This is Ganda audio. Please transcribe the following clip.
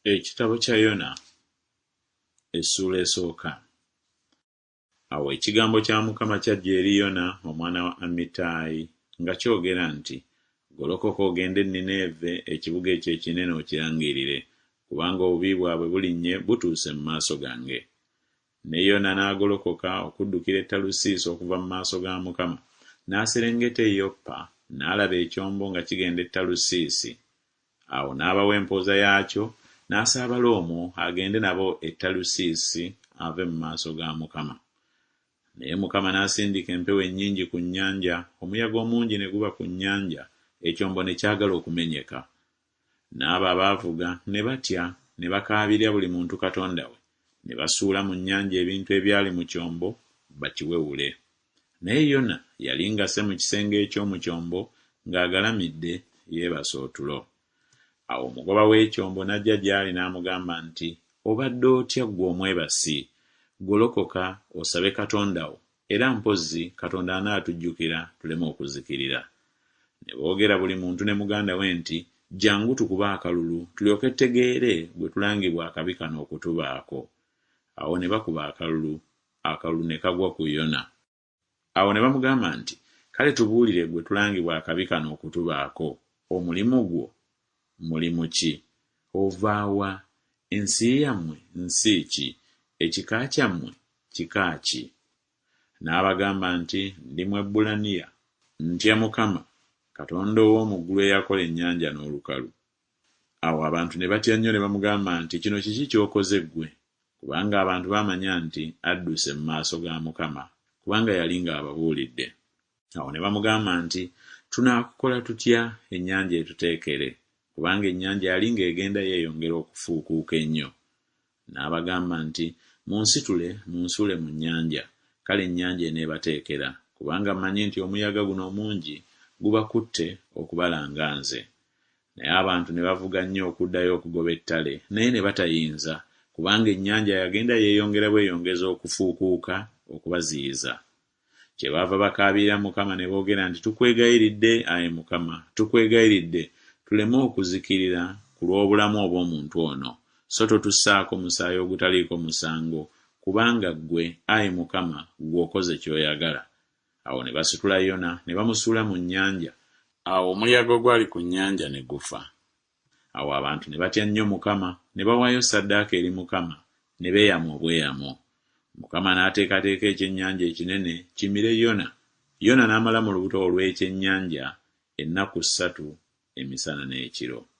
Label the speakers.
Speaker 1: Ekitabo kya Yona essuula esooka. Awo ekigambo kya Mukama kyajja eri Yona omwana wa Amitaayi nga kyogera nti, golokoka ogende e Nineeve, ekibuga ekyo ekinene okirangirire, kubanga obubi bwabwe bulinnye butuuse mu maaso gange. Ne Yona n'agolokoka okuddukira e Talusiisi okuva mu maaso ga Mukama, n'aserengeta e Yoppa, n'alaba ekyombo nga kigenda e Talusiisi. Awo n'abawa empooza yaakyo, n'asaabala omwo agende nabo e Talusiisi ave mu maaso ga Mukama. Naye Mukama n'asindika empewo ennyingi ku nnyanja, omuyaga omungi ne guba ku nnyanja, ekyombo ne kyagala okumenyeka. N'abo abaavuga ne batya, ne bakaabirya buli muntu katonda we, ne basuula mu nnyanja ebintu ebyali mu kyombo bakiwewule. Naye Yona yali ngase mu kisenge eky'omu kyombo ng'agalamidde yeebase otulo. Awo omugoba w'ekyombo n'ajja gy'ali n'amugamba nti, obadde otya ggwe omwebasi? Golokoka osabe Katonda wo, era mpozzi Katonda anaatujjukira tuleme okuzikirira. Ne boogera buli muntu ne muganda we nti, jjangu tukube akalulu tulyoke tutegeere bwe tulangibwa akabi kano okutubaako. Awo ne bakuba akalulu, akalulu ne kagwa ku Yona. Awo ne bamugamba nti, kale tubuulire gwe tulangibwa akabi kano okutubaako, omulimu gwo mulimu ki? Ova wa? Ensi yammwe nsi ki? Ekika kyammwe kika ki? N'abagamba nti, ndi Mwebbulaniya, ntya Mukama, Katonda ow'omu ggulu eyakola ennyanja n'olukalu. Awo abantu ne batya nnyo ne bamugamba nti, kino kiki ky'okoze ggwe? Kubanga abantu baamanya nti adduse mu maaso ga Mukama, kubanga yali ng'ababuulidde. Awo ne bamugamba nti, tunaakukola tutya ennyanja etuteekere? Kubanga ennyanja yali ng'egenda yeeyongera okufuukuuka ennyo. N'abagamba nti, munsitule munsuule mu nnyanja, kale ennyanja eneebateekera, kubanga mmanyi nti omuyaga guno omungi gubakutte okubalanga nze. Naye abantu ne bavuga nnyo okuddayo okugoba ettale, naye ne batayinza, kubanga ennyanja yagenda yeeyongera bweyongeza okufuukuuka okubaziyiza. Kyebaava bakaabirira Mukama ne boogera nti, tukwegayiridde, Ayi Mukama, tukwegayiridde, tuleme okuzikirira ku lw'obulamu obw'omuntu ono, so totussaako musaayi ogutaliiko musango, kubanga ggwe, Ayi Mukama, gw'okoze ky'oyagala. Awo ne basitula Yona ne bamusuula mu nnyanja. Awo omuyaga ogwali ku nnyanja ne gufa. Awo abantu ne batya nnyo Mukama, ne bawaayo ssaddaaka eri Mukama, ne beeyama obweyamo. Mukama n'ateekateeka ekyennyanja ekinene kimire Yona. Yona n'amala mu lubuto olw'ekyennyanja ennaku 3 emisana n'ekiro.